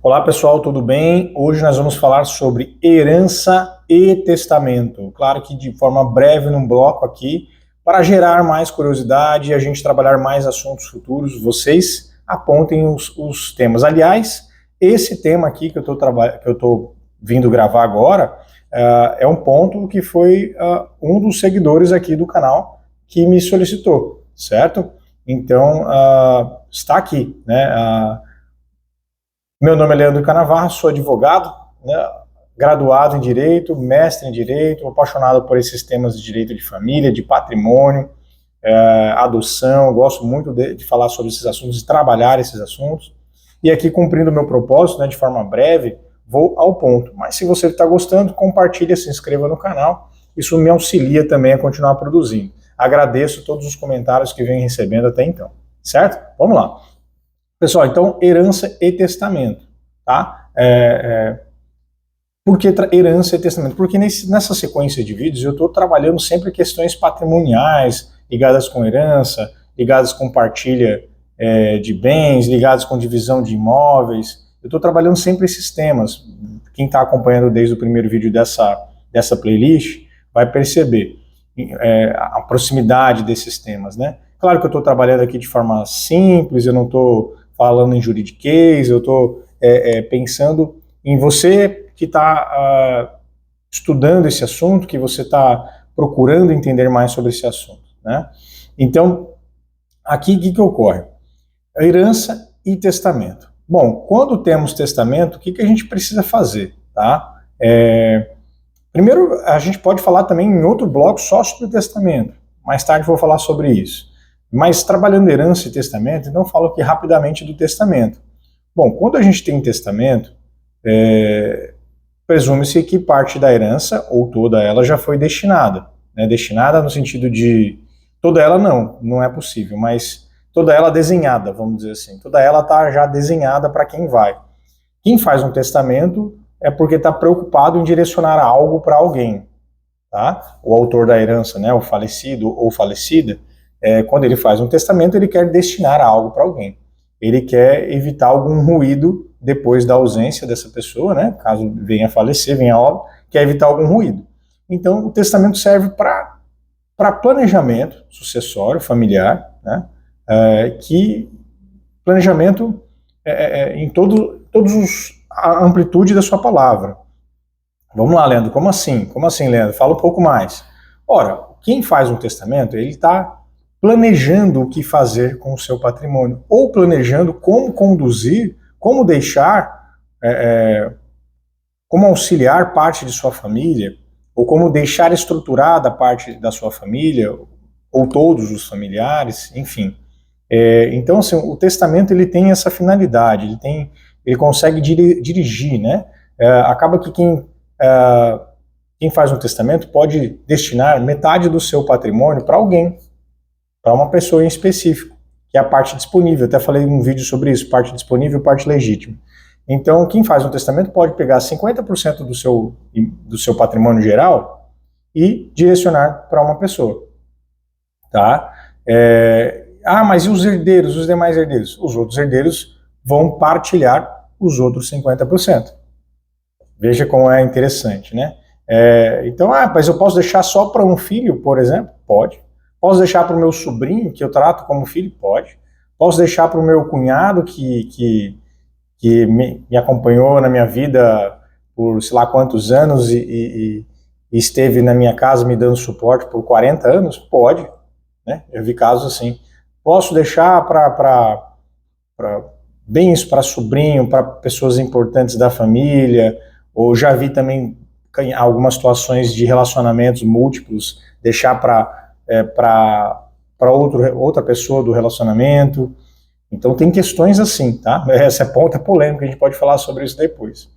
Olá pessoal, tudo bem? Hoje nós vamos falar sobre herança e testamento. Claro que de forma breve num bloco aqui, para gerar mais curiosidade e a gente trabalhar mais assuntos futuros, vocês apontem os temas. Aliás, esse tema aqui que eu estou vindo gravar agora é um ponto que foi um dos seguidores aqui do canal que me solicitou, certo? Então, está aqui, né? Meu nome é Leandro Canavarro, sou advogado, né, graduado em Direito, mestre em Direito, apaixonado por esses temas de direito de família, de patrimônio, adoção, gosto muito de falar sobre esses assuntos, de trabalhar esses assuntos. E aqui, cumprindo o meu propósito, né, de forma breve, vou ao ponto. Mas se você está gostando, compartilhe, se inscreva no canal, isso me auxilia também a continuar produzindo. Agradeço todos os comentários que venho recebendo até então, certo? Vamos lá. Pessoal, então, herança e testamento, tá? Por que herança e testamento? Porque nessa sequência de vídeos eu estou trabalhando sempre questões patrimoniais, ligadas com herança, ligadas com partilha de bens, ligadas com divisão de imóveis. Eu estou trabalhando sempre esses temas. Quem está acompanhando desde o primeiro vídeo dessa playlist vai perceber a proximidade desses temas, né? Claro que eu estou trabalhando aqui de forma simples, eu não estou falando em juridiquês, eu estou pensando em você que está estudando esse assunto, que você está procurando entender mais sobre esse assunto, né? Então, aqui o que ocorre? A herança e testamento. Bom, quando temos testamento, o que a gente precisa fazer, tá? Primeiro, a gente pode falar também em outro bloco só sobre o testamento. Mais tarde eu vou falar sobre isso. Mas trabalhando herança e testamento, então falo aqui rapidamente do testamento. Bom, quando a gente tem testamento, presume-se que parte da herança, ou toda ela, já foi destinada. Né? Destinada no sentido de... Toda ela não é possível, mas toda ela desenhada, vamos dizer assim. Toda ela está já desenhada para quem vai. Quem faz um testamento é porque está preocupado em direcionar algo para alguém. Tá? O autor da herança, né, o falecido ou falecida, quando ele faz um testamento, ele quer destinar algo para alguém. Ele quer evitar algum ruído depois da ausência dessa pessoa, né, caso venha a falecer, venha a óbito, quer evitar algum ruído. Então, o testamento serve para planejamento sucessório, familiar, né, planejamento em a amplitude da sua palavra. Vamos lá, Leandro, como assim? Como assim, Leandro? Fala um pouco mais. Ora, quem faz um testamento, ele está planejando o que fazer com o seu patrimônio, ou planejando como conduzir, como deixar, como auxiliar parte de sua família, ou como deixar estruturada parte da sua família, ou todos os familiares, enfim. Então, assim, o testamento ele tem essa finalidade, ele consegue dirigir, né? Acaba que quem faz um testamento pode destinar metade do seu patrimônio para alguém, para uma pessoa em específico, que é a parte disponível. Até falei em um vídeo sobre isso, parte disponível e parte legítima. Então, quem faz um testamento pode pegar 50% do seu patrimônio geral e direcionar para uma pessoa. Tá? Mas e os herdeiros, os demais herdeiros? Os outros herdeiros vão partilhar os outros 50%. Veja como é interessante, né? Então, mas eu posso deixar só para um filho, por exemplo? Pode. Posso deixar para o meu sobrinho, que eu trato como filho? Pode. Posso deixar para o meu cunhado, que me acompanhou na minha vida por sei lá quantos anos e esteve na minha casa me dando suporte por 40 anos? Pode. Né? Eu vi casos assim. Posso deixar para bens para sobrinho, para pessoas importantes da família, ou já vi também algumas situações de relacionamentos múltiplos, deixar para outra pessoa do relacionamento. Então tem questões assim, tá? Essa ponta polêmica, a gente pode falar sobre isso depois.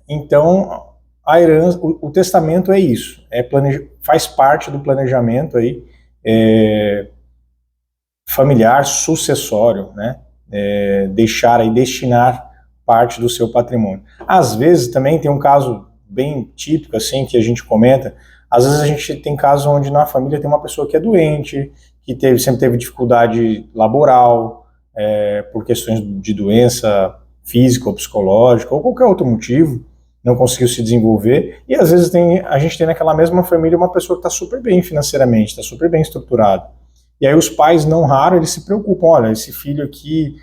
Então, a herança, o testamento é isso, faz parte do planejamento aí, familiar sucessório, né? Deixar e destinar parte do seu patrimônio. Às vezes também tem um caso bem típico assim que a gente comenta. Às vezes a gente tem casos onde na família tem uma pessoa que é doente, que sempre teve dificuldade laboral, por questões de doença física ou psicológica, ou qualquer outro motivo, não conseguiu se desenvolver, e às vezes a gente tem naquela mesma família uma pessoa que está super bem financeiramente, está super bem estruturada. E aí os pais, não raro, eles se preocupam, olha, esse filho aqui,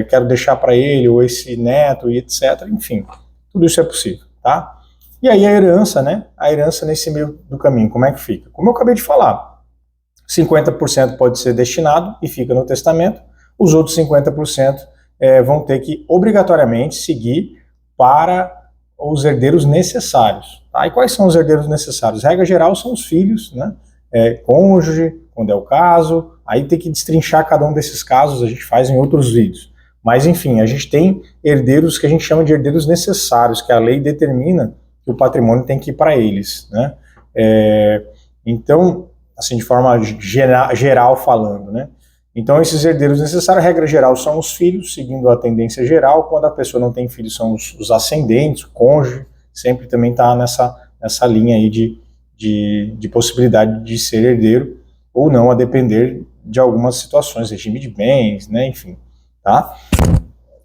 quero deixar para ele, ou esse neto, e etc. Enfim, tudo isso é possível, tá? E aí a herança, né? A herança nesse meio do caminho, como é que fica? Como eu acabei de falar, 50% pode ser destinado e fica no testamento, os outros 50% vão ter que obrigatoriamente seguir para os herdeiros necessários. Tá? E quais são os herdeiros necessários? Regra geral são os filhos, né? Cônjuge, quando é o caso, aí tem que destrinchar cada um desses casos, a gente faz em outros vídeos. Mas enfim, a gente tem herdeiros que a gente chama de herdeiros necessários, que a lei determina que o patrimônio tem que ir para eles, né? Então, assim, de forma geral falando, né? Então, esses herdeiros necessários, a regra geral, são os filhos, seguindo a tendência geral. Quando a pessoa não tem filhos, são os ascendentes, o cônjuge, sempre também está nessa linha aí de possibilidade de ser herdeiro, ou não, a depender de algumas situações, regime de bens, né, enfim, tá?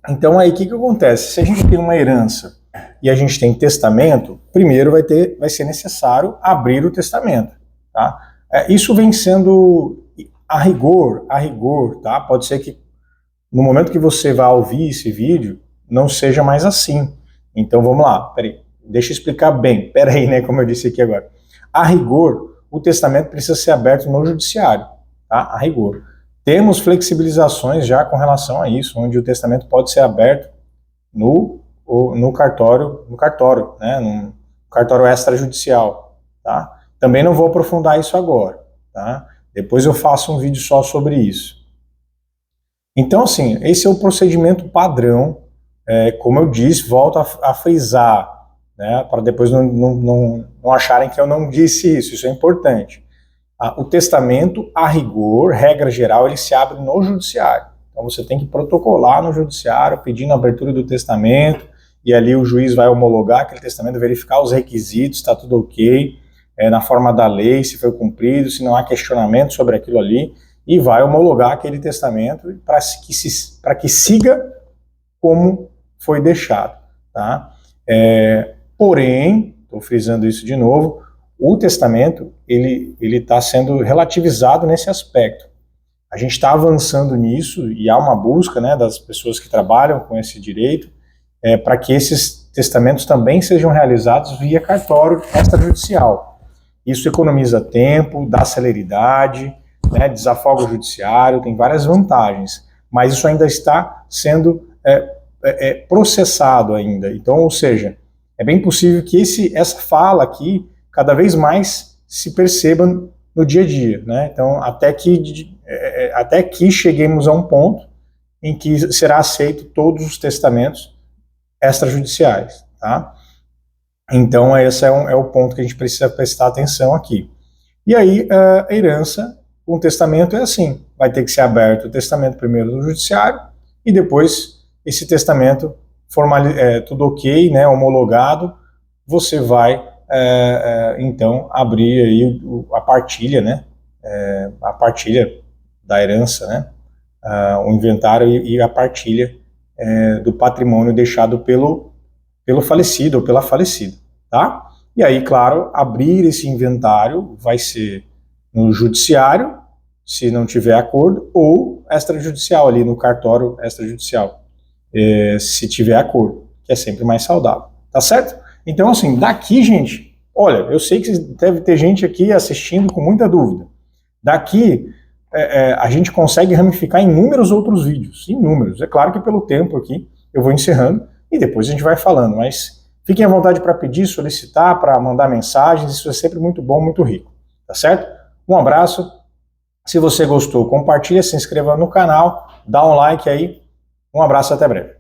Então, aí, o que acontece? Se a gente tem uma herança e a gente tem testamento, primeiro vai ser necessário abrir o testamento, tá? Isso vem sendo... A rigor, tá? Pode ser que no momento que você vai ouvir esse vídeo, não seja mais assim. Então vamos lá, peraí, deixa eu explicar bem, peraí, né, como eu disse aqui agora. A rigor, o testamento precisa ser aberto no judiciário, tá? A rigor. Temos flexibilizações já com relação a isso, onde o testamento pode ser aberto no cartório, né, no cartório extrajudicial, tá? Também não vou aprofundar isso agora, tá? Depois eu faço um vídeo só sobre isso. Então, assim, esse é o procedimento padrão. Como eu disse, volto a frisar, né, para depois não acharem que eu não disse isso é importante. O testamento, a rigor, regra geral, ele se abre no judiciário. Então você tem que protocolar no judiciário, pedindo a abertura do testamento, e ali o juiz vai homologar aquele testamento, verificar os requisitos, está tudo ok, na forma da lei, se foi cumprido, se não há questionamento sobre aquilo ali, e vai homologar aquele testamento para que siga como foi deixado. Tá? Porém, estou frisando isso de novo, o testamento ele está sendo relativizado nesse aspecto. A gente está avançando nisso, e há uma busca, né, das pessoas que trabalham com esse direito, para que esses testamentos também sejam realizados via cartório extrajudicial. Isso economiza tempo, dá celeridade, né, desafoga o judiciário, tem várias vantagens, mas isso ainda está sendo processado ainda. Então, ou seja, é bem possível que essa fala aqui cada vez mais se perceba no dia a dia, né? Então, até que cheguemos a um ponto em que será aceito todos os testamentos extrajudiciais, tá? Então, esse é o ponto que a gente precisa prestar atenção aqui. E aí, a herança, um testamento é assim, vai ter que ser aberto o testamento primeiro no judiciário, e depois esse testamento, tudo ok, né, homologado, você vai, então, abrir aí a partilha, né, a partilha da herança, né, o inventário e a partilha do patrimônio deixado pelo falecido ou pela falecida, tá? E aí, claro, abrir esse inventário vai ser no judiciário, se não tiver acordo, ou extrajudicial, ali no cartório extrajudicial, se tiver acordo, que é sempre mais saudável, tá certo? Então, assim, daqui, gente, olha, eu sei que deve ter gente aqui assistindo com muita dúvida. Daqui, a gente consegue ramificar em inúmeros outros vídeos, inúmeros. É claro que pelo tempo aqui eu vou encerrando, e depois a gente vai falando, mas fiquem à vontade para pedir, solicitar, para mandar mensagens, isso é sempre muito bom, muito rico, tá certo? Um abraço, se você gostou, compartilha, se inscreva no canal, dá um like aí, um abraço, até breve.